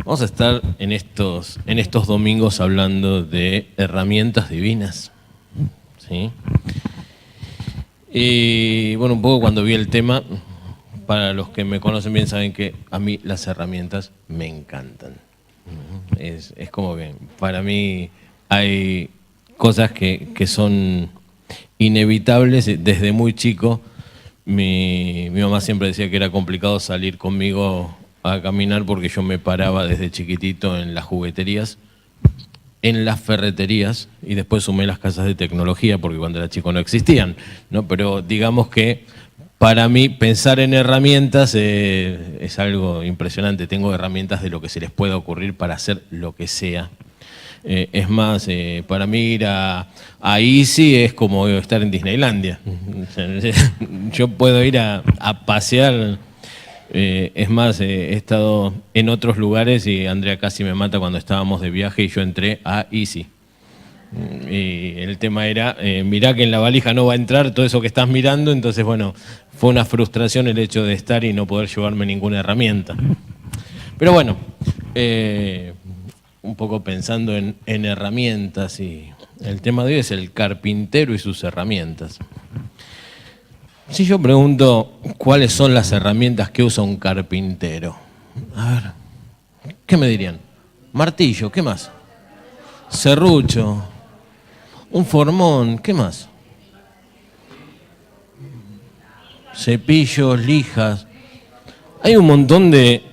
Vamos a estar en estos domingos hablando de herramientas divinas, ¿sí? Y bueno, un poco cuando vi el tema, para los que me conocen bien saben que a mí las herramientas me encantan. Es como que para mí hay cosas que son inevitables. Desde muy chico mi mamá siempre decía que era complicado salir conmigo a caminar porque yo me paraba desde chiquitito en las jugueterías, en las ferreterías, y después sumé las casas de tecnología porque cuando era chico no existían, ¿no? Pero digamos que para mí pensar en herramientas es algo impresionante. Tengo herramientas de lo que se les pueda ocurrir para hacer lo que sea. Es más, para mí ir a Easy es como estar en Disneylandia. Yo puedo ir a pasear. Es más, he estado en otros lugares y Andrea casi me mata cuando estábamos de viaje y yo entré a Easy. Y el tema era, mirá que en la valija no va a entrar todo eso que estás mirando, entonces bueno, fue una frustración el hecho de estar y no poder llevarme ninguna herramienta. Pero bueno, un poco pensando en herramientas, y el tema de hoy es el carpintero y sus herramientas. Si yo pregunto cuáles son las herramientas que usa un carpintero, a ver, ¿qué me dirían? Martillo, ¿qué más? Serrucho, un formón, ¿qué más? Cepillos, lijas. Hay un montón de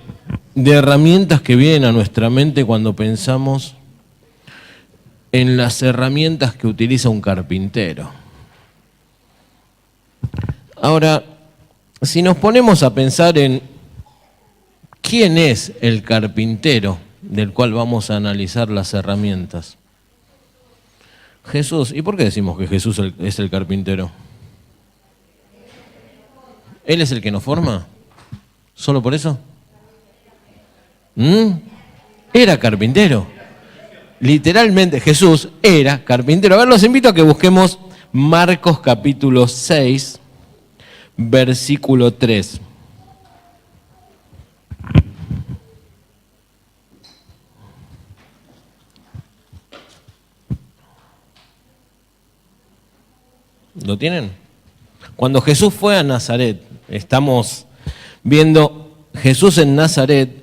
herramientas que vienen a nuestra mente cuando pensamos en las herramientas que utiliza un carpintero. Ahora, si nos ponemos a pensar en quién es el carpintero del cual vamos a analizar las herramientas. Jesús. ¿Y por qué decimos que Jesús es el carpintero? ¿Él es el que nos forma? ¿Solo por eso? Era carpintero. Literalmente Jesús era carpintero. A ver, los invito a que busquemos Marcos capítulo 6, versículo 3. ¿Lo tienen? Cuando Jesús fue a Nazaret, estamos viendo Jesús en Nazaret,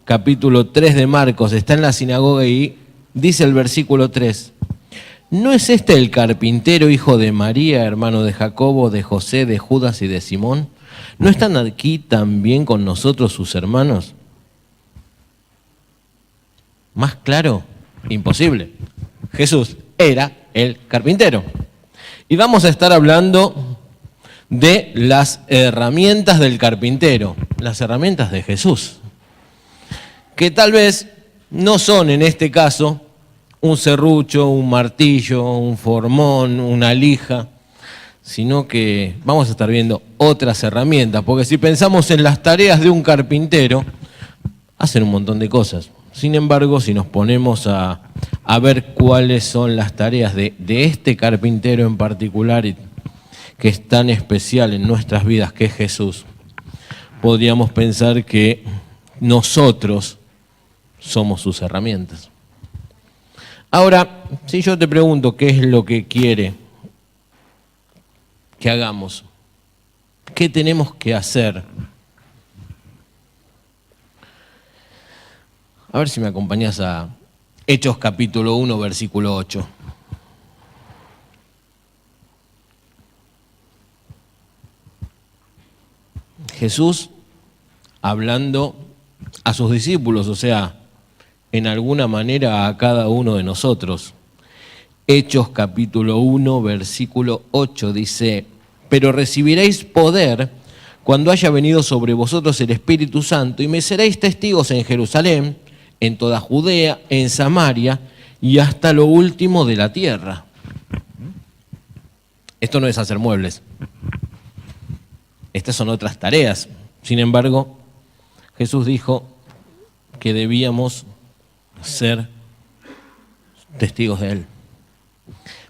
capítulo 3 de Marcos, está en la sinagoga y dice el versículo 3, ¿no es este el carpintero, hijo de María, hermano de Jacobo, de José, de Judas y de Simón? ¿No están aquí también con nosotros sus hermanos? ¿Más claro? Imposible. Jesús era el carpintero. Y vamos a estar hablando de las herramientas del carpintero, las herramientas de Jesús, que tal vez no son en este caso un serrucho, un martillo, un formón, una lija, sino que vamos a estar viendo otras herramientas, porque si pensamos en las tareas de un carpintero, hacen un montón de cosas. Sin embargo, si nos ponemos a ver cuáles son las tareas de este carpintero en particular, que es tan especial en nuestras vidas, que es Jesús, podríamos pensar que nosotros somos sus herramientas. Ahora, si yo te pregunto qué es lo que quiere que hagamos, ¿qué tenemos que hacer? A ver si me acompañás a Hechos capítulo 1, versículo 8. Jesús hablando a sus discípulos, o sea, en alguna manera a cada uno de nosotros. Hechos capítulo 1, versículo 8 dice, pero recibiréis poder cuando haya venido sobre vosotros el Espíritu Santo y me seréis testigos en Jerusalén, en toda Judea, en Samaria y hasta lo último de la tierra. Esto no es hacer muebles. Estas son otras tareas. Sin embargo, Jesús dijo que debíamos ser testigos de Él.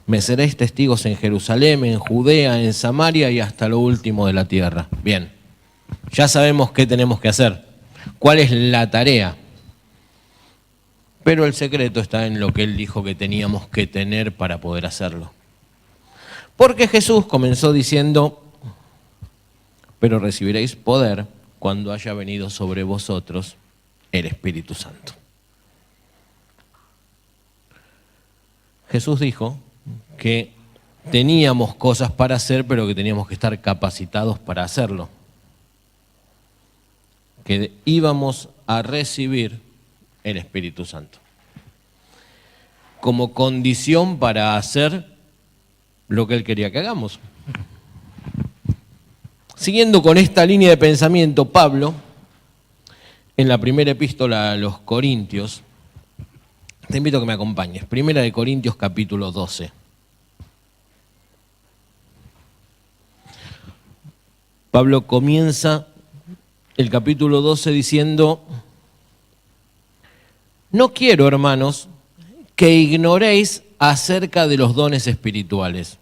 Me seréis testigos en Jerusalén, en Judea, en Samaria y hasta lo último de la tierra. Bien, ya sabemos qué tenemos que hacer. ¿Cuál es la tarea? Pero el secreto está en lo que él dijo que teníamos que tener para poder hacerlo. Porque Jesús comenzó diciendo, pero recibiréis poder cuando haya venido sobre vosotros el Espíritu Santo. Jesús dijo que teníamos cosas para hacer, pero que teníamos que estar capacitados para hacerlo. Que íbamos a recibir el Espíritu Santo como condición para hacer lo que Él quería que hagamos. Siguiendo con esta línea de pensamiento, Pablo, en la primera epístola a los Corintios, te invito a que me acompañes. Primera de Corintios, capítulo 12. Pablo comienza el capítulo 12 diciendo, no quiero, hermanos, que ignoréis acerca de los dones espirituales.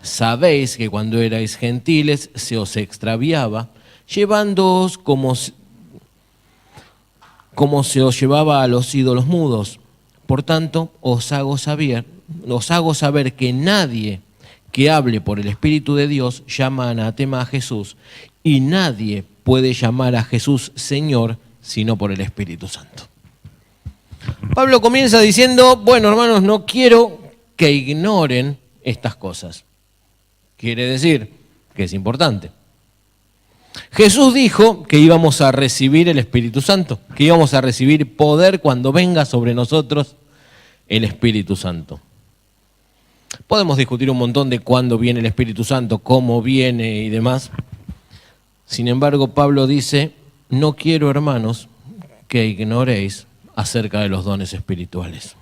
Sabéis que cuando erais gentiles se os extraviaba, llevándoos como se os llevaba a los ídolos mudos. Por tanto, os hago saber que nadie que hable por el Espíritu de Dios llama anatema a Jesús, y nadie puede llamar a Jesús Señor sino por el Espíritu Santo. Pablo comienza diciendo, bueno, hermanos, no quiero que ignoren estas cosas. Quiere decir que es importante. Jesús dijo que íbamos a recibir el Espíritu Santo, que íbamos a recibir poder cuando venga sobre nosotros el Espíritu Santo. Podemos discutir un montón de cuándo viene el Espíritu Santo, cómo viene y demás. Sin embargo, Pablo dice, no quiero, hermanos, que ignoréis acerca de los dones espirituales.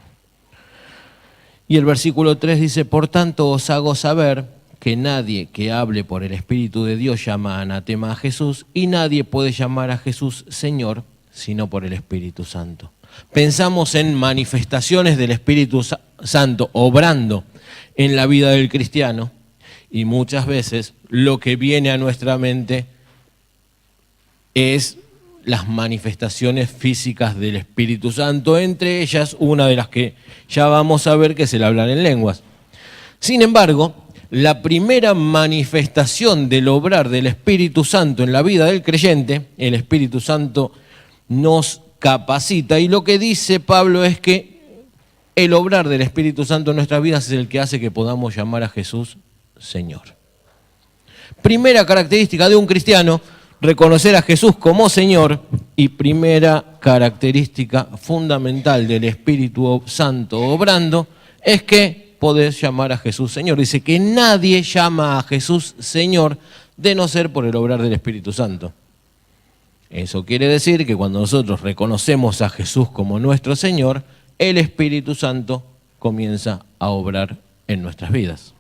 Y el versículo 3 dice, por tanto os hago saber que nadie que hable por el Espíritu de Dios llama anatema a Jesús, y nadie puede llamar a Jesús Señor sino por el Espíritu Santo. Pensamos en manifestaciones del Espíritu Santo obrando en la vida del cristiano, y muchas veces lo que viene a nuestra mente es las manifestaciones físicas del Espíritu Santo, entre ellas una de las que ya vamos a ver, que es el hablar en lenguas. Sin embargo, la primera manifestación del obrar del Espíritu Santo en la vida del creyente, el Espíritu Santo nos capacita, y lo que dice Pablo es que el obrar del Espíritu Santo en nuestras vidas es el que hace que podamos llamar a Jesús Señor. Primera característica de un cristiano, reconocer a Jesús como Señor, y primera característica fundamental del Espíritu Santo obrando es que podés llamar a Jesús Señor. Dice que nadie llama a Jesús Señor de no ser por el obrar del Espíritu Santo. Eso quiere decir que cuando nosotros reconocemos a Jesús como nuestro Señor, el Espíritu Santo comienza a obrar en nuestras vidas.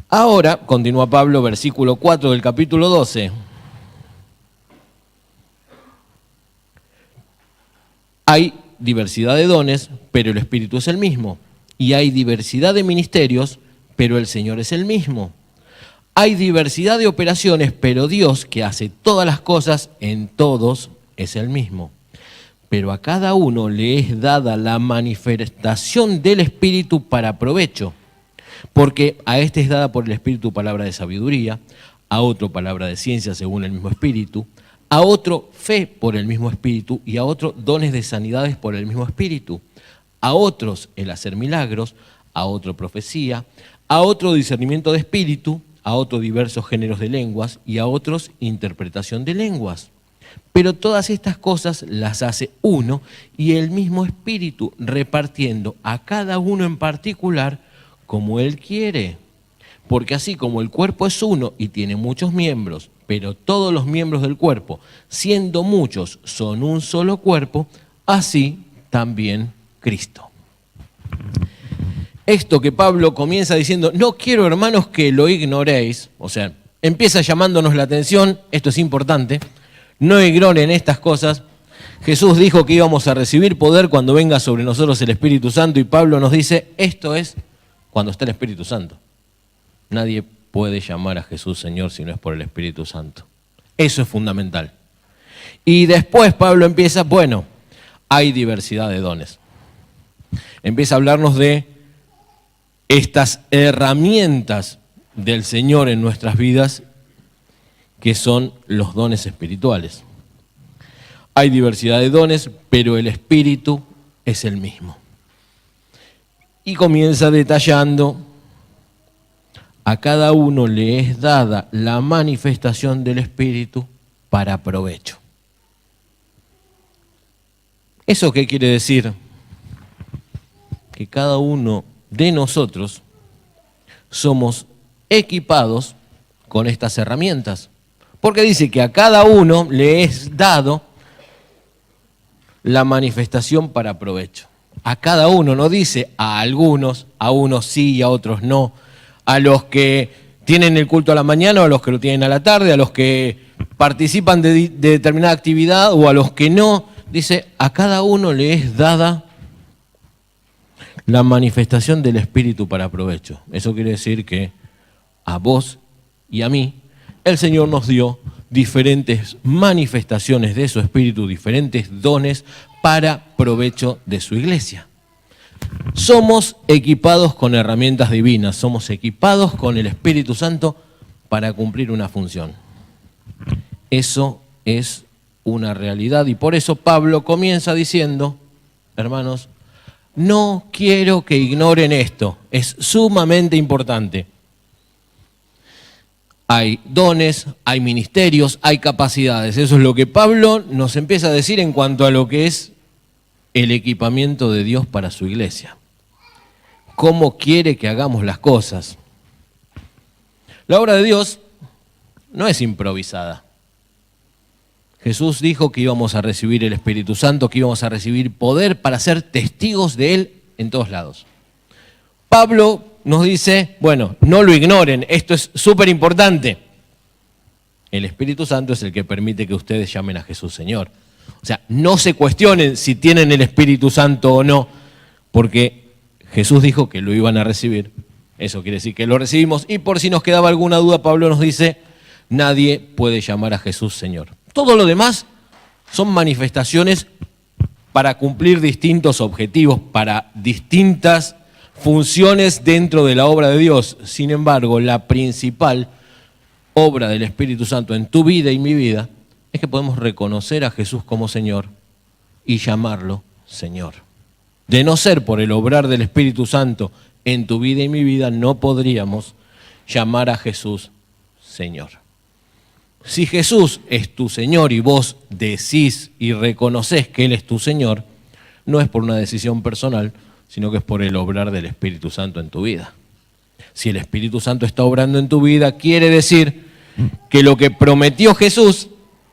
Ahora, continúa Pablo, versículo 4 del capítulo 12. Hay diversidad de dones, pero el Espíritu es el mismo. Y hay diversidad de ministerios, pero el Señor es el mismo. Hay diversidad de operaciones, pero Dios, que hace todas las cosas en todos, es el mismo. Pero a cada uno le es dada la manifestación del Espíritu para provecho. Porque a este es dada por el Espíritu palabra de sabiduría, a otro palabra de ciencia según el mismo Espíritu, a otro fe por el mismo Espíritu, y a otro dones de sanidades por el mismo Espíritu, a otros el hacer milagros, a otro profecía, a otro discernimiento de espíritu, a otro diversos géneros de lenguas, y a otros interpretación de lenguas. Pero todas estas cosas las hace uno y el mismo Espíritu, repartiendo a cada uno en particular como Él quiere. Porque así como el cuerpo es uno y tiene muchos miembros, pero todos los miembros del cuerpo, siendo muchos, son un solo cuerpo, así también Cristo. Esto que Pablo comienza diciendo, no quiero, hermanos, que lo ignoréis, o sea, empieza llamándonos la atención, esto es importante, no ignoren estas cosas. Jesús dijo que íbamos a recibir poder cuando venga sobre nosotros el Espíritu Santo, y Pablo nos dice, esto es cuando está el Espíritu Santo. Nadie puede llamar a Jesús Señor si no es por el Espíritu Santo. Eso es fundamental. Y después Pablo empieza, bueno, hay diversidad de dones. Empieza a hablarnos de estas herramientas del Señor en nuestras vidas, que son los dones espirituales. Hay diversidad de dones, pero el Espíritu es el mismo. Y comienza detallando: a cada uno le es dada la manifestación del Espíritu para provecho. ¿Eso qué quiere decir? Que cada uno de nosotros somos equipados con estas herramientas. Porque dice que a cada uno le es dado la manifestación para provecho. A cada uno, no dice a algunos, a unos sí y a otros no. A los que tienen el culto a la mañana o a los que lo tienen a la tarde, a los que participan de determinada actividad o a los que no. Dice, a cada uno le es dada la manifestación del Espíritu para provecho. Eso quiere decir que a vos y a mí, el Señor nos dio diferentes manifestaciones de su Espíritu, diferentes dones para provecho de su iglesia. Somos equipados con herramientas divinas, somos equipados con el Espíritu Santo para cumplir una función. Eso es una realidad y por eso Pablo comienza diciendo, hermanos, no quiero que ignoren esto, es sumamente importante. Hay dones, hay ministerios, hay capacidades. Eso es lo que Pablo nos empieza a decir en cuanto a lo que es el equipamiento de Dios para su iglesia. ¿Cómo quiere que hagamos las cosas? La obra de Dios no es improvisada. Jesús dijo que íbamos a recibir el Espíritu Santo, que íbamos a recibir poder para ser testigos de Él en todos lados. Pablo nos dice, bueno, no lo ignoren, esto es súper importante. El Espíritu Santo es el que permite que ustedes llamen a Jesús Señor. O sea, no se cuestionen si tienen el Espíritu Santo o no, porque Jesús dijo que lo iban a recibir. Eso quiere decir que lo recibimos. Y por si nos quedaba alguna duda, Pablo nos dice, nadie puede llamar a Jesús Señor. Todo lo demás son manifestaciones para cumplir distintos objetivos, para distintas funciones dentro de la obra de Dios. Sin embargo, la principal obra del Espíritu Santo en tu vida y mi vida es que podemos reconocer a Jesús como Señor y llamarlo Señor. De no ser por el obrar del Espíritu Santo en tu vida y mi vida, no podríamos llamar a Jesús Señor. Si Jesús es tu Señor y vos decís y reconoces que Él es tu Señor, no es por una decisión personal, sino que es por el obrar del Espíritu Santo en tu vida. Si el Espíritu Santo está obrando en tu vida, quiere decir que lo que prometió Jesús,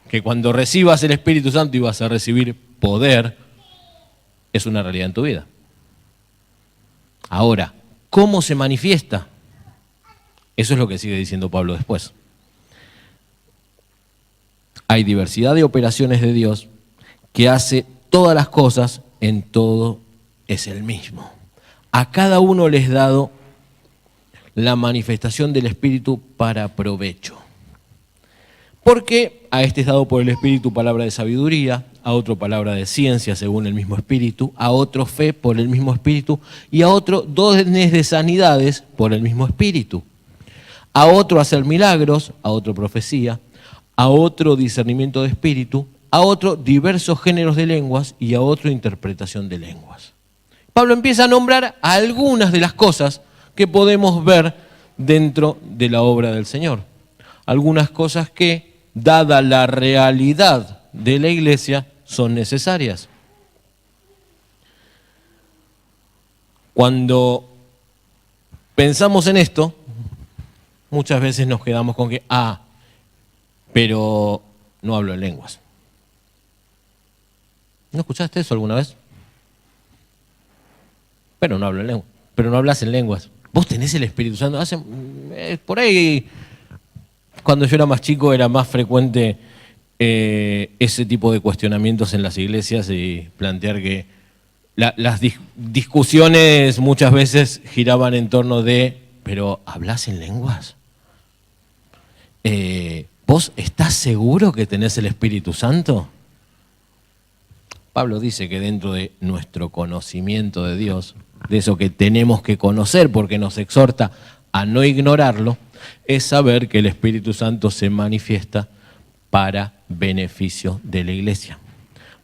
que cuando recibas el Espíritu Santo ibas a recibir poder, es una realidad en tu vida. Ahora, ¿cómo se manifiesta? Eso es lo que sigue diciendo Pablo después. Hay diversidad de operaciones de Dios que hace todas las cosas, en todo es el mismo. A cada uno les es dado la manifestación del Espíritu para provecho. Porque a este es dado por el Espíritu palabra de sabiduría, a otro palabra de ciencia según el mismo Espíritu, a otro fe por el mismo Espíritu y a otro dones de sanidades por el mismo Espíritu. A otro hacer milagros, a otro profecía, a otro discernimiento de espíritu, a otro diversos géneros de lenguas y a otro interpretación de lenguas. Pablo empieza a nombrar algunas de las cosas que podemos ver dentro de la obra del Señor. Algunas cosas que, dada la realidad de la iglesia, son necesarias. Cuando pensamos en esto, muchas veces nos quedamos con que, pero no hablo en lenguas. ¿No escuchaste eso alguna vez? Pero no hablo en lenguas. Pero no hablas en lenguas. Vos tenés el Espíritu Santo. Por ahí, cuando yo era más chico, era más frecuente ese tipo de cuestionamientos en las iglesias y plantear que las discusiones muchas veces giraban en torno de, ¿pero hablas en lenguas? ¿Vos estás seguro que tenés el Espíritu Santo? Pablo dice que dentro de nuestro conocimiento de Dios, de eso que tenemos que conocer porque nos exhorta a no ignorarlo, es saber que el Espíritu Santo se manifiesta para beneficio de la iglesia,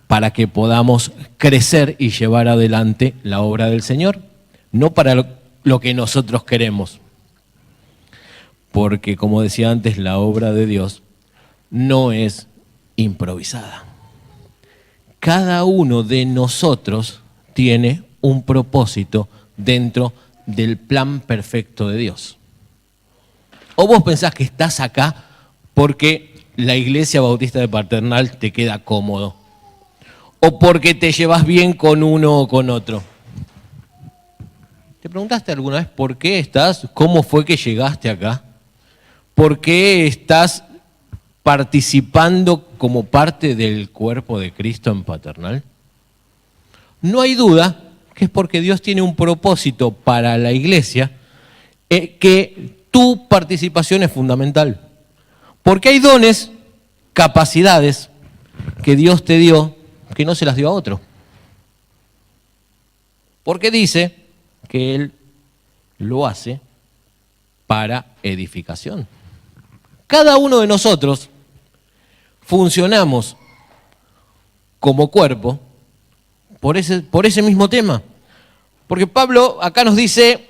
para que podamos crecer y llevar adelante la obra del Señor, no para lo que nosotros queremos. Porque, como decía antes, la obra de Dios no es improvisada. Cada uno de nosotros tiene un propósito dentro del plan perfecto de Dios. ¿O vos pensás que estás acá porque la Iglesia Bautista de Paternal te queda cómodo? ¿O porque te llevas bien con uno o con otro? ¿Te preguntaste alguna vez por qué estás? ¿Cómo fue que llegaste acá? ¿Por qué estás participando como parte del cuerpo de Cristo en Paternal? No hay duda que es porque Dios tiene un propósito para la iglesia, que tu participación es fundamental. Porque hay dones, capacidades que Dios te dio que no se las dio a otro. Porque dice que Él lo hace para edificación. Cada uno de nosotros funcionamos como cuerpo por ese mismo tema. Porque Pablo acá nos dice,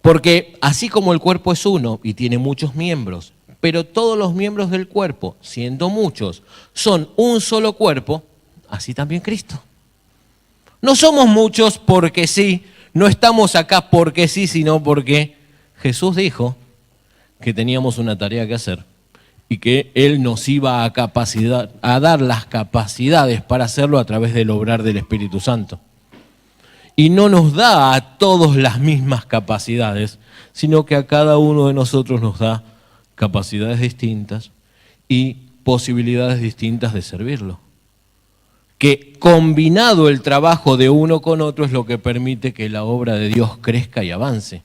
porque así como el cuerpo es uno y tiene muchos miembros, pero todos los miembros del cuerpo, siendo muchos, son un solo cuerpo, así también Cristo. No somos muchos porque sí, no estamos acá porque sí, sino porque Jesús dijo que teníamos una tarea que hacer y que Él nos iba a dar las capacidades para hacerlo a través del obrar del Espíritu Santo. Y no nos da a todos las mismas capacidades, sino que a cada uno de nosotros nos da capacidades distintas y posibilidades distintas de servirlo. Que combinado el trabajo de uno con otro es lo que permite que la obra de Dios crezca y avance.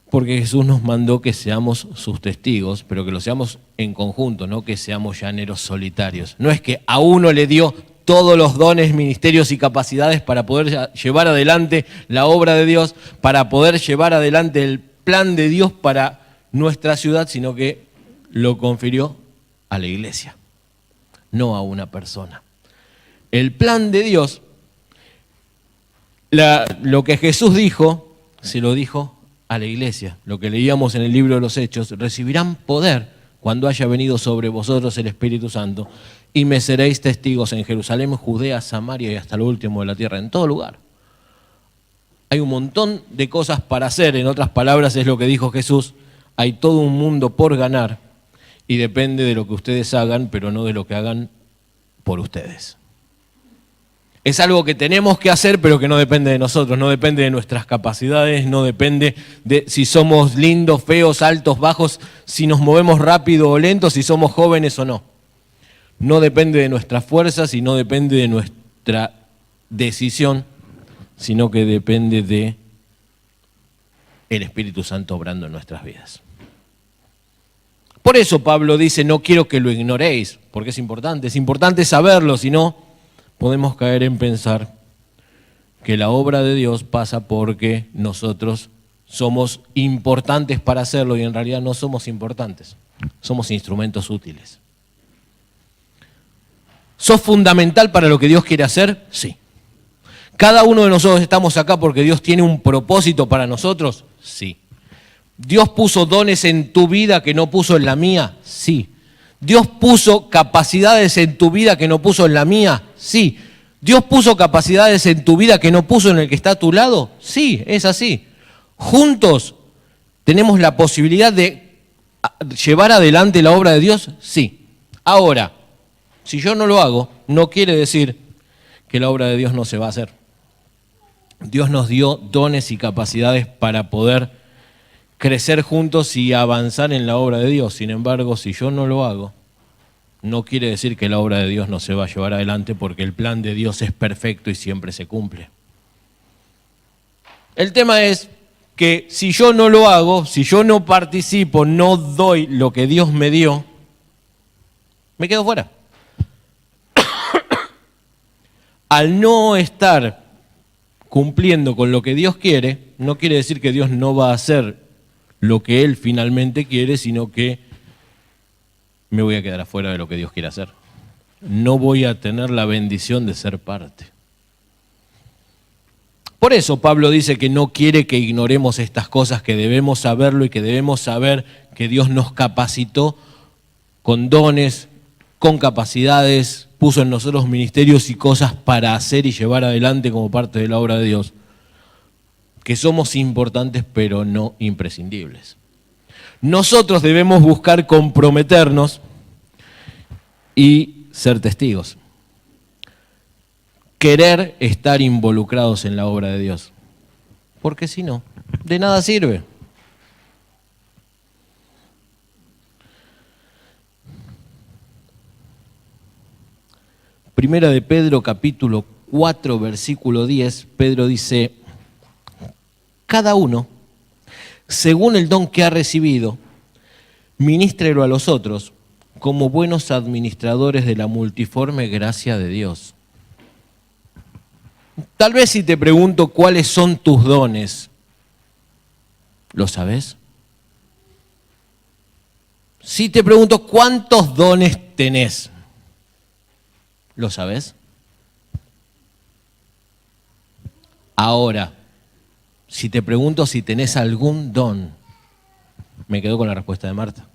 Porque Jesús nos mandó que seamos sus testigos, pero que lo seamos en conjunto, no que seamos llaneros solitarios. No es que a uno le dio todos los dones, ministerios y capacidades para poder llevar adelante la obra de Dios, para poder llevar adelante el plan de Dios para nuestra ciudad, sino que lo confirió a la iglesia, no a una persona. El plan de Dios, lo que Jesús dijo, se lo dijo a la iglesia. Lo que leíamos en el libro de los Hechos: recibirán poder cuando haya venido sobre vosotros el Espíritu Santo y me seréis testigos en Jerusalén, Judea, Samaria y hasta lo último de la tierra, en todo lugar. Hay un montón de cosas para hacer, en otras palabras es lo que dijo Jesús, hay todo un mundo por ganar y depende de lo que ustedes hagan, pero no de lo que hagan por ustedes. Es algo que tenemos que hacer, pero que no depende de nosotros, no depende de nuestras capacidades, no depende de si somos lindos, feos, altos, bajos, si nos movemos rápido o lento, si somos jóvenes o no. No depende de nuestras fuerzas y no depende de nuestra decisión, sino que depende de el Espíritu Santo obrando en nuestras vidas. Por eso Pablo dice, no quiero que lo ignoréis, porque es importante saberlo, si no podemos caer en pensar que la obra de Dios pasa porque nosotros somos importantes para hacerlo y en realidad no somos importantes, somos instrumentos útiles. ¿Sos fundamental para lo que Dios quiere hacer? Sí. ¿Cada uno de nosotros estamos acá porque Dios tiene un propósito para nosotros? Sí. ¿Dios puso dones en tu vida que no puso en la mía? Sí. ¿Dios puso capacidades en tu vida que no puso en la mía? Sí. ¿Dios puso capacidades en tu vida que no puso en el que está a tu lado? Sí, es así. Juntos tenemos la posibilidad de llevar adelante la obra de Dios, sí. Ahora, si yo no lo hago, no quiere decir que la obra de Dios no se va a hacer. Dios nos dio dones y capacidades para poder crecer juntos y avanzar en la obra de Dios. Sin embargo, si yo no lo hago, no quiere decir que la obra de Dios no se va a llevar adelante, porque el plan de Dios es perfecto y siempre se cumple. El tema es que si yo no lo hago, si yo no participo, no doy lo que Dios me dio, me quedo fuera. al no estar cumpliendo con lo que Dios quiere, no quiere decir que Dios no va a hacer lo que Él finalmente quiere, sino que me voy a quedar afuera de lo que Dios quiere hacer. No voy a tener la bendición de ser parte. Por eso Pablo dice que no quiere que ignoremos estas cosas, que debemos saberlo y que debemos saber que Dios nos capacitó con dones, con capacidades, puso en nosotros ministerios y cosas para hacer y llevar adelante como parte de la obra de Dios, que somos importantes pero no imprescindibles. Nosotros debemos buscar comprometernos y ser testigos. Querer estar involucrados en la obra de Dios. Porque si no, de nada sirve. Primera de Pedro, capítulo 4, versículo 10, Pedro dice: cada uno, según el don que ha recibido, ministrelo a los otros como buenos administradores de la multiforme gracia de Dios. Tal vez si te pregunto cuáles son tus dones, ¿lo sabes? Si te pregunto cuántos dones tenés, ¿lo sabes? Ahora, si te pregunto si tenés algún don, me quedo con la respuesta de Marta.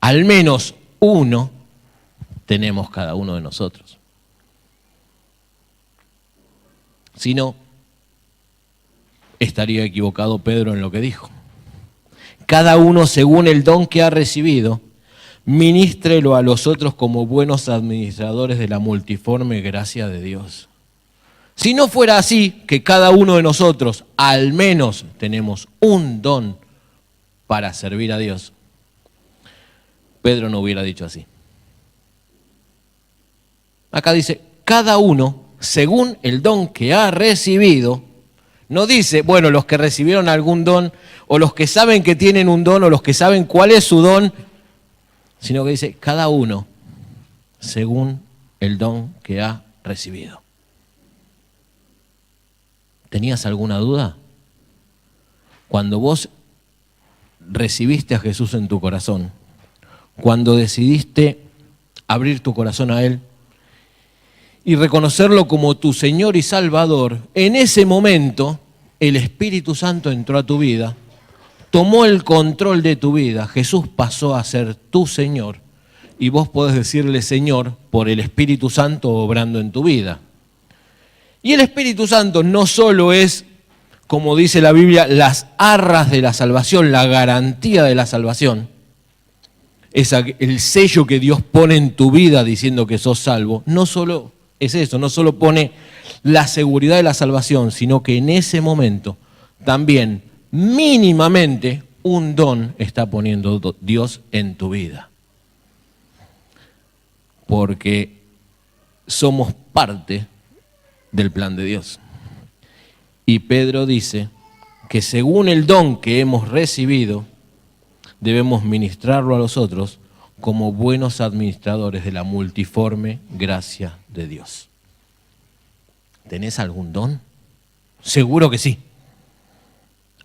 Al menos uno tenemos cada uno de nosotros. Si no, estaría equivocado Pedro en lo que dijo. Cada uno según el don que ha recibido, ministrelo a los otros como buenos administradores de la multiforme gracia de Dios. Si no fuera así, que cada uno de nosotros al menos tenemos un don para servir a Dios, Pedro no hubiera dicho así. Acá dice, cada uno según el don que ha recibido. No dice, bueno, los que recibieron algún don, o los que saben que tienen un don, o los que saben cuál es su don, sino que dice, cada uno según el don que ha recibido. ¿Tenías alguna duda? Cuando vos recibiste a Jesús en tu corazón, cuando decidiste abrir tu corazón a Él y reconocerlo como tu Señor y Salvador, en ese momento el Espíritu Santo entró a tu vida, tomó el control de tu vida, Jesús pasó a ser tu Señor y vos podés decirle Señor por el Espíritu Santo obrando en tu vida. Y el Espíritu Santo no solo es, como dice la Biblia, las arras de la salvación, la garantía de la salvación, es el sello que Dios pone en tu vida diciendo que sos salvo, no solo es eso, no solo pone la seguridad de la salvación, sino que en ese momento también mínimamente un don está poniendo Dios en tu vida. Porque somos parte del plan de Dios. Y Pedro dice que según el don que hemos recibido, debemos ministrarlo a los otros como buenos administradores de la multiforme gracia de Dios. ¿Tenés algún don? Seguro que sí.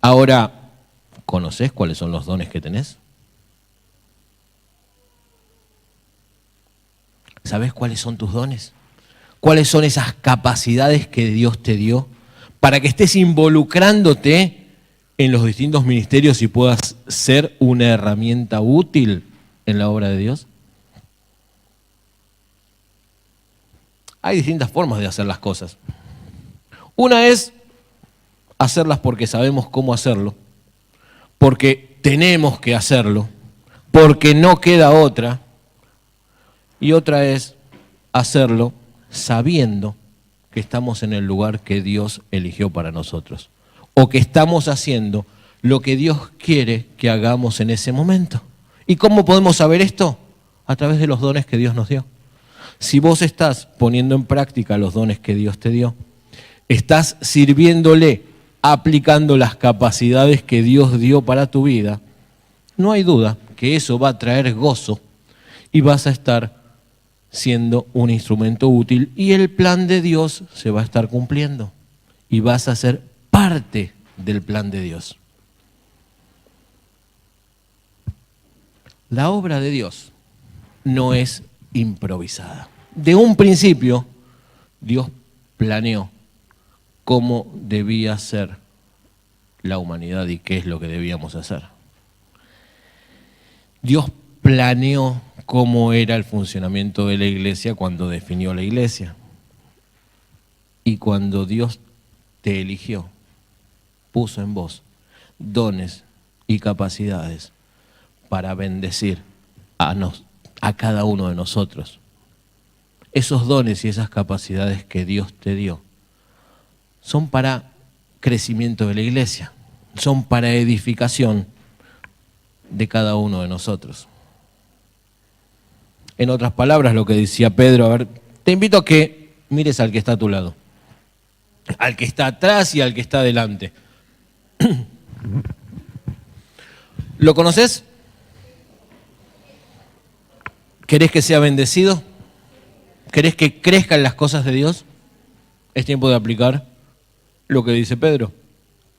Ahora, ¿conocés cuáles son los dones que tenés? ¿Sabés cuáles son tus dones? ¿Cuáles son esas capacidades que Dios te dio para que estés involucrándote en los distintos ministerios y puedas ser una herramienta útil en la obra de Dios? Hay distintas formas de hacer las cosas. Una es hacerlas porque sabemos cómo hacerlo, porque tenemos que hacerlo, porque no queda otra. Y otra es hacerlo sabiendo que estamos en el lugar que Dios eligió para nosotros, o que estamos haciendo lo que Dios quiere que hagamos en ese momento. ¿Y cómo podemos saber esto? A través de los dones que Dios nos dio. Si vos estás poniendo en práctica los dones que Dios te dio, estás sirviéndole, aplicando las capacidades que Dios dio para tu vida, no hay duda que eso va a traer gozo y vas a estar siendo un instrumento útil y el plan de Dios se va a estar cumpliendo y vas a ser parte del plan de Dios. La obra de Dios no es improvisada. De un principio, Dios planeó cómo debía ser la humanidad y qué es lo que debíamos hacer. Dios planeó cómo era el funcionamiento de la iglesia cuando definió la iglesia. Y cuando Dios te eligió, puso en vos dones y capacidades para bendecir a cada uno de nosotros. Esos dones y esas capacidades que Dios te dio son para crecimiento de la iglesia, son para edificación de cada uno de nosotros. En otras palabras, lo que decía Pedro, a ver, te invito a que mires al que está a tu lado, al que está atrás y al que está adelante. ¿Lo conoces? ¿Querés que sea bendecido? ¿Querés que crezca en las cosas de Dios? Es tiempo de aplicar lo que dice Pedro.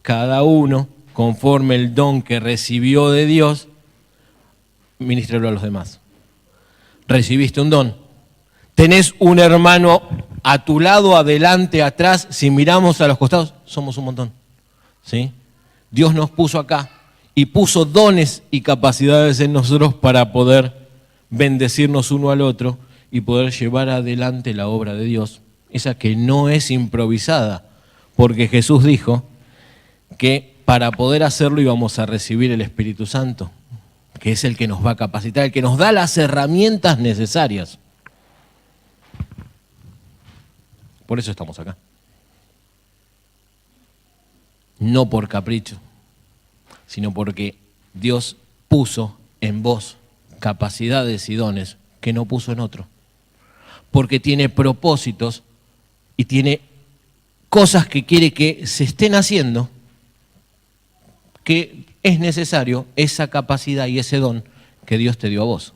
Cada uno, conforme el don que recibió de Dios, ministrarlo a los demás. Recibiste un don. Tenés un hermano a tu lado, adelante, atrás. Si miramos a los costados, somos un montón. ¿Sí? Dios nos puso acá y puso dones y capacidades en nosotros para poder bendecirnos uno al otro y poder llevar adelante la obra de Dios, esa que no es improvisada, porque Jesús dijo que para poder hacerlo íbamos a recibir el Espíritu Santo, que es el que nos va a capacitar, el que nos da las herramientas necesarias. Por eso estamos acá. No por capricho, sino porque Dios puso en vos capacidades y dones que no puso en otro. Porque tiene propósitos y tiene cosas que quiere que se estén haciendo, que es necesario esa capacidad y ese don que Dios te dio a vos.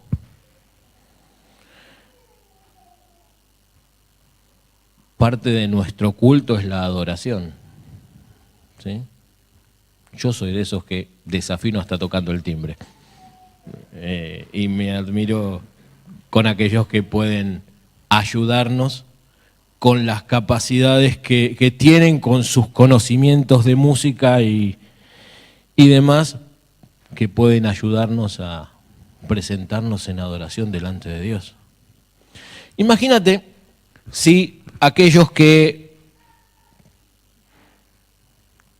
Parte de nuestro culto es la adoración. ¿Sí? Yo soy de esos que desafino hasta tocando el timbre. Y me admiro con aquellos que pueden ayudarnos con las capacidades que tienen, con sus conocimientos de música y demás, que pueden ayudarnos a presentarnos en adoración delante de Dios. Imagínate si aquellos que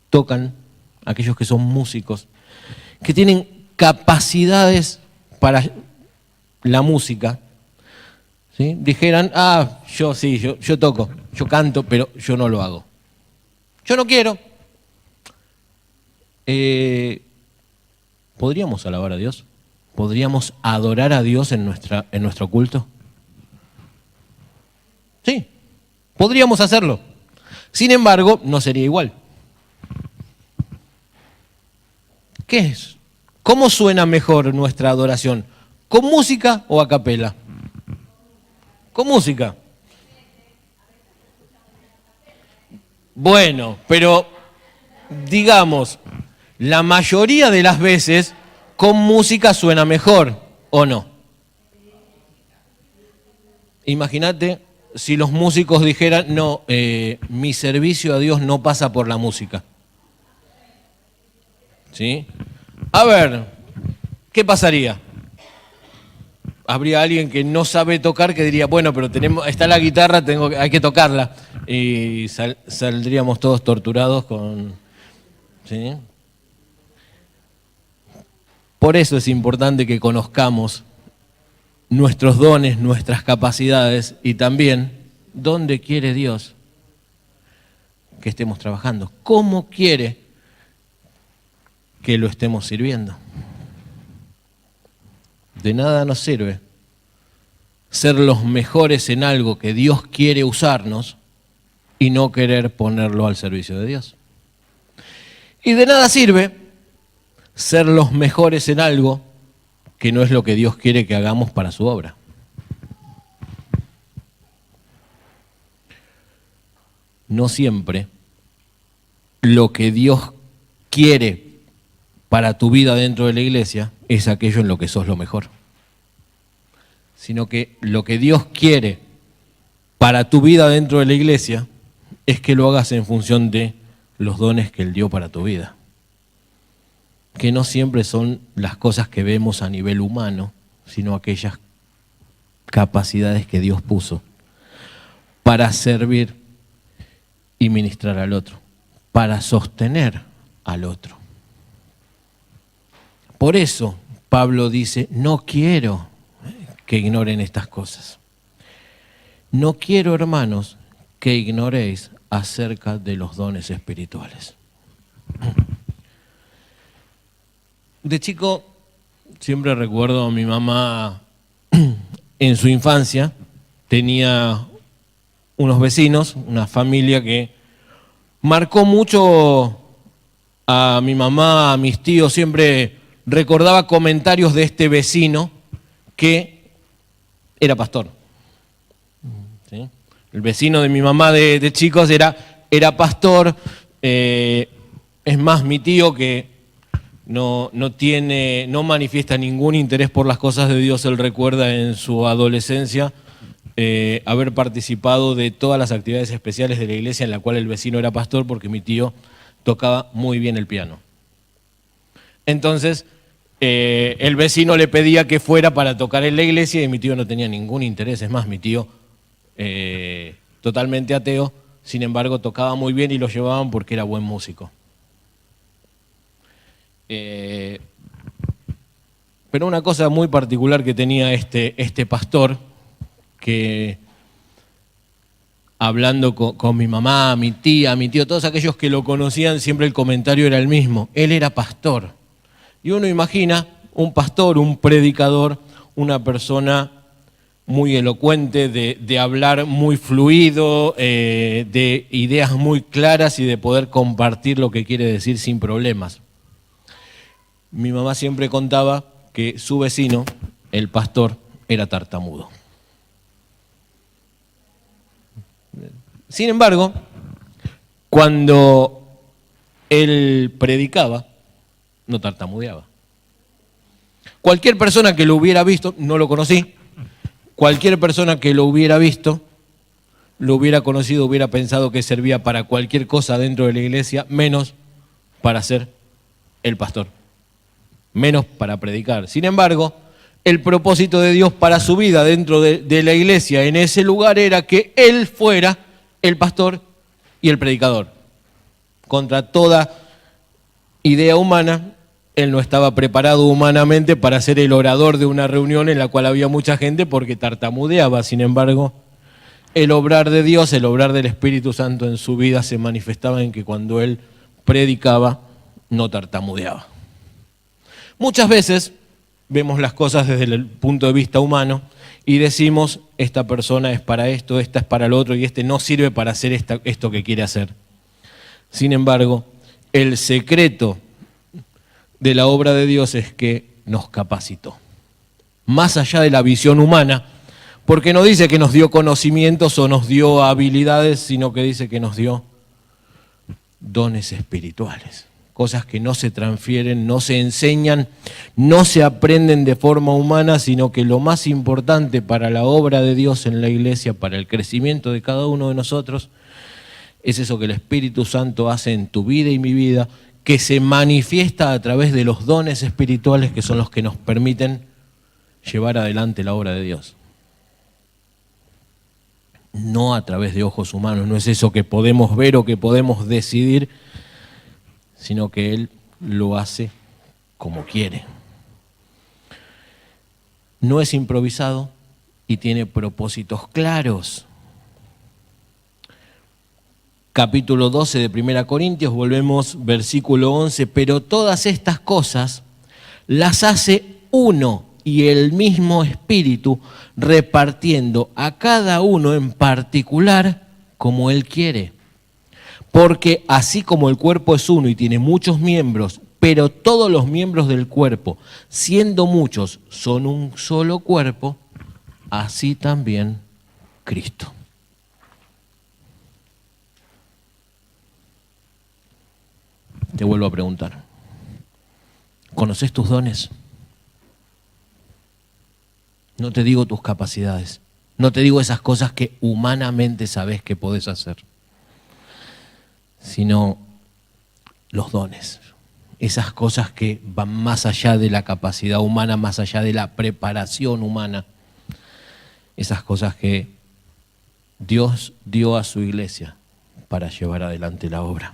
tocan, aquellos que son músicos, que tienen capacidades para la música, ¿sí? Dijeran, yo toco, yo canto, pero yo no lo hago. Yo no quiero. ¿Podríamos alabar a Dios? ¿Podríamos adorar a Dios en nuestro culto? Sí, podríamos hacerlo. Sin embargo, no sería igual. ¿Qué es? ¿Cómo suena mejor nuestra adoración? ¿Con música o a capela? Con música. Bueno, pero digamos, la mayoría de las veces con música suena mejor, ¿o no? Imagínate si los músicos dijeran, no, mi servicio a Dios no pasa por la música. ¿Sí? A ver, ¿qué pasaría? Habría alguien que no sabe tocar que diría, bueno, pero está la guitarra, hay que tocarla. Y saldríamos todos torturados con... ¿sí? Por eso es importante que conozcamos nuestros dones, nuestras capacidades y también dónde quiere Dios que estemos trabajando, cómo quiere que lo estemos sirviendo. De nada nos sirve ser los mejores en algo que Dios quiere usarnos y no querer ponerlo al servicio de Dios. Y de nada sirve ser los mejores en algo que no es lo que Dios quiere que hagamos para su obra. no siempre lo que Dios quiere para tu vida dentro de la iglesia es aquello en lo que sos lo mejor, sino que lo que Dios quiere para tu vida dentro de la iglesia es que lo hagas en función de los dones que Él dio para tu vida, que no siempre son las cosas que vemos a nivel humano, sino aquellas capacidades que Dios puso para servir y ministrar al otro, para sostener al otro. Por eso Pablo dice, no quiero que ignoren estas cosas. No quiero, hermanos, que ignoréis acerca de los dones espirituales. De chico, siempre recuerdo a mi mamá en su infancia, tenía unos vecinos, una familia que marcó mucho a mi mamá, a mis tíos. Siempre recordaba comentarios de este vecino que era pastor. ¿Sí? El vecino de mi mamá de chicos era pastor. Es más, mi tío, que no manifiesta ningún interés por las cosas de Dios, él recuerda en su adolescencia haber participado de todas las actividades especiales de la iglesia en la cual el vecino era pastor, porque mi tío tocaba muy bien el piano. Entonces, el vecino le pedía que fuera para tocar en la iglesia y mi tío no tenía ningún interés. Es más, mi tío, totalmente ateo, sin embargo tocaba muy bien y lo llevaban porque era buen músico. Pero una cosa muy particular que tenía este pastor, que hablando con mi mamá, mi tía, mi tío, todos aquellos que lo conocían, siempre el comentario era el mismo: él era pastor. Y uno imagina un pastor, un predicador, una persona muy elocuente, de hablar muy fluido, de ideas muy claras y de poder compartir lo que quiere decir sin problemas. Mi mamá siempre contaba que su vecino, el pastor, era tartamudo. Sin embargo, cuando él predicaba, no tartamudeaba. Cualquier persona que lo hubiera visto, no lo conocí, cualquier persona que lo hubiera visto, lo hubiera conocido, hubiera pensado que servía para cualquier cosa dentro de la iglesia, menos para ser el pastor, menos para predicar. Sin embargo, el propósito de Dios para su vida dentro de la iglesia en ese lugar era que él fuera el pastor y el predicador. Contra toda idea humana, él no estaba preparado humanamente para ser el orador de una reunión en la cual había mucha gente, porque tartamudeaba. Sin embargo, el obrar de Dios, el obrar del Espíritu Santo en su vida se manifestaba en que cuando él predicaba, no tartamudeaba. Muchas veces vemos las cosas desde el punto de vista humano y decimos, esta persona es para esto, esta es para lo otro, y este no sirve para hacer esto que quiere hacer. Sin embargo, el secreto de la obra de Dios es que nos capacitó, más allá de la visión humana, porque no dice que nos dio conocimientos o nos dio habilidades, sino que dice que nos dio dones espirituales. Cosas que no se transfieren, no se enseñan, no se aprenden de forma humana, sino que lo más importante para la obra de Dios en la iglesia, para el crecimiento de cada uno de nosotros, es eso que el Espíritu Santo hace en tu vida y mi vida, que se manifiesta a través de los dones espirituales, que son los que nos permiten llevar adelante la obra de Dios. No a través de ojos humanos, no es eso que podemos ver o que podemos decidir, sino que Él lo hace como quiere. No es improvisado y tiene propósitos claros. Capítulo 12 de 1 Corintios, volvemos, versículo 11, pero todas estas cosas las hace uno y el mismo Espíritu, repartiendo a cada uno en particular como Él quiere. Porque así como el cuerpo es uno y tiene muchos miembros, pero todos los miembros del cuerpo, siendo muchos, son un solo cuerpo, así también Cristo. te vuelvo a preguntar, ¿conoces tus dones? No te digo tus capacidades, no te digo esas cosas que humanamente sabes que podés hacer, sino los dones, esas cosas que van más allá de la capacidad humana, más allá de la preparación humana, esas cosas que Dios dio a su iglesia para llevar adelante la obra.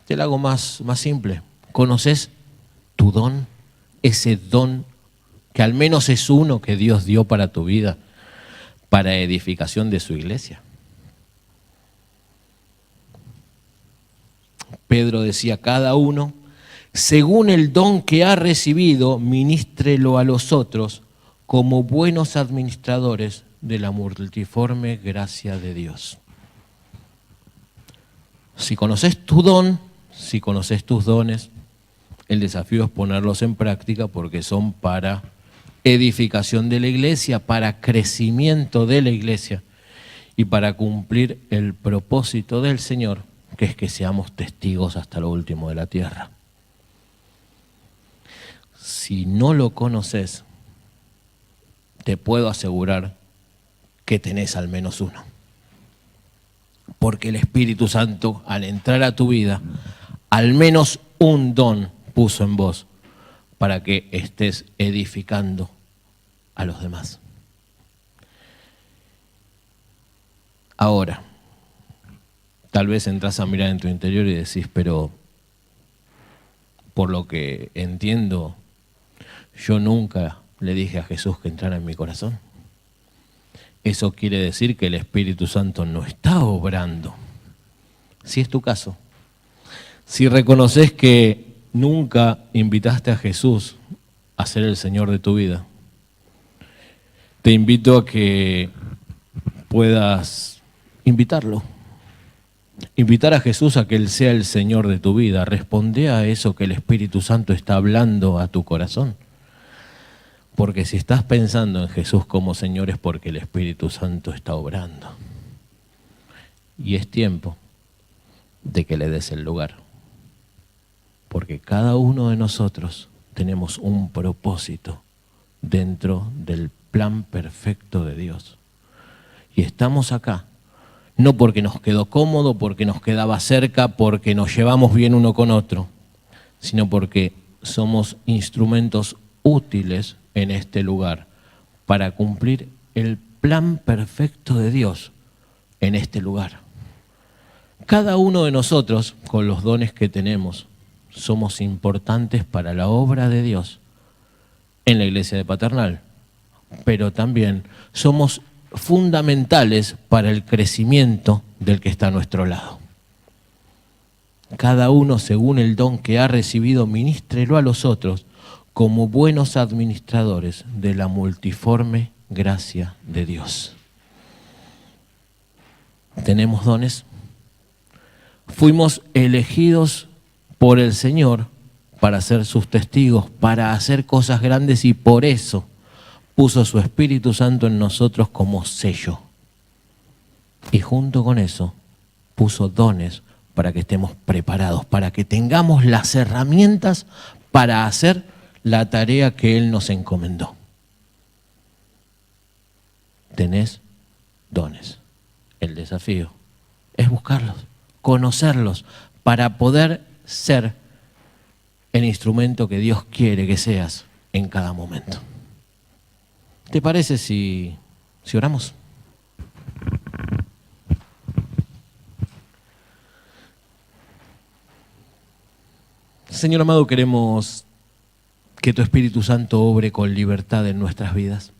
Te la hago más simple. ¿Conoces tu don? Ese don que al menos es uno que Dios dio para tu vida, para edificación de su iglesia. Pedro decía, cada uno, según el don que ha recibido, ministrelo a los otros como buenos administradores de la multiforme gracia de Dios. Si conoces tu don, si conoces tus dones, el desafío es ponerlos en práctica porque son para edificación de la iglesia, para crecimiento de la iglesia y para cumplir el propósito del Señor, que es que seamos testigos hasta lo último de la tierra. Si no lo conoces, te puedo asegurar que tenés al menos uno. Porque el Espíritu Santo, al entrar a tu vida, al menos un don puso en vos para que estés edificando a los demás. Ahora, tal vez entras a mirar en tu interior y decís, pero por lo que entiendo, yo nunca le dije a Jesús que entrara en mi corazón. Eso quiere decir que el Espíritu Santo no está obrando. Si es tu caso, si reconoces que nunca invitaste a Jesús a ser el Señor de tu vida, te invito a que puedas invitarlo. Invitar a Jesús a que Él sea el Señor de tu vida. Responde a eso que el Espíritu Santo está hablando a tu corazón. Porque si estás pensando en Jesús como Señor es porque el Espíritu Santo está obrando. Y es tiempo de que le des el lugar. Porque cada uno de nosotros tenemos un propósito dentro del plan perfecto de Dios. Y estamos acá, no porque nos quedó cómodo, porque nos quedaba cerca, porque nos llevamos bien uno con otro, sino porque somos instrumentos útiles en este lugar para cumplir el plan perfecto de Dios en este lugar. Cada uno de nosotros, con los dones que tenemos, somos importantes para la obra de Dios en la iglesia de Paternal, pero también somos fundamentales para el crecimiento del que está a nuestro lado. Cada uno, según el don que ha recibido, ministrelo a los otros como buenos administradores de la multiforme gracia de Dios. ¿Tenemos dones? Fuimos elegidos por el Señor para ser sus testigos, para hacer cosas grandes, y por eso puso su Espíritu Santo en nosotros como sello. Y junto con eso puso dones para que estemos preparados, para que tengamos las herramientas para hacer la tarea que Él nos encomendó. Tenés dones. El desafío es buscarlos, conocerlos, para poder ser el instrumento que Dios quiere que seas en cada momento. ¿Te parece si oramos? Señor amado, queremos que tu Espíritu Santo obre con libertad en nuestras vidas.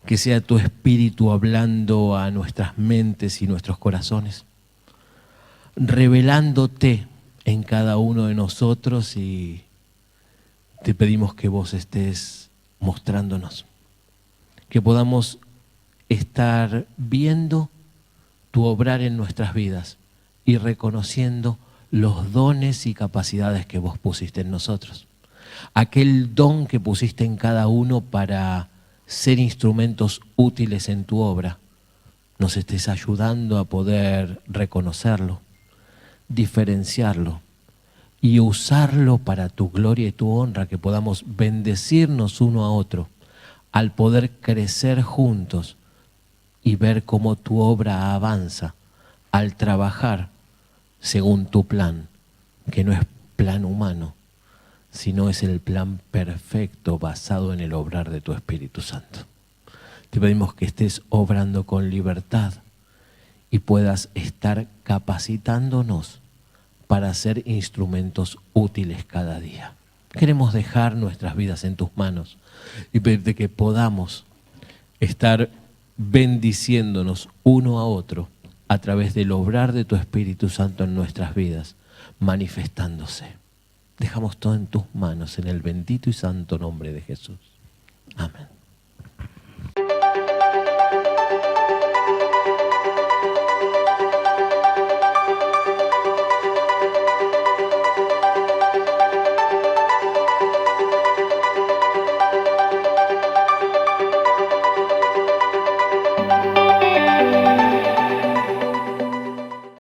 Que sea tu Espíritu hablando a nuestras mentes y nuestros corazones, revelándote en cada uno de nosotros, y te pedimos que vos estés mostrándonos, que podamos estar viendo tu obrar en nuestras vidas y reconociendo los dones y capacidades que vos pusiste en nosotros. Aquel don que pusiste en cada uno para ser instrumentos útiles en tu obra, nos estés ayudando a poder reconocerlo, diferenciarlo y usarlo para tu gloria y tu honra, que podamos bendecirnos uno a otro al poder crecer juntos y ver cómo tu obra avanza al trabajar según tu plan, que no es plan humano, sino es el plan perfecto basado en el obrar de tu Espíritu Santo. Te pedimos que estés obrando con libertad y puedas estar capacitándonos para ser instrumentos útiles cada día. Queremos dejar nuestras vidas en tus manos y pedirte que podamos estar bendiciéndonos uno a otro a través del obrar de tu Espíritu Santo en nuestras vidas, manifestándose. Dejamos todo en tus manos, en el bendito y santo nombre de Jesús. Amén.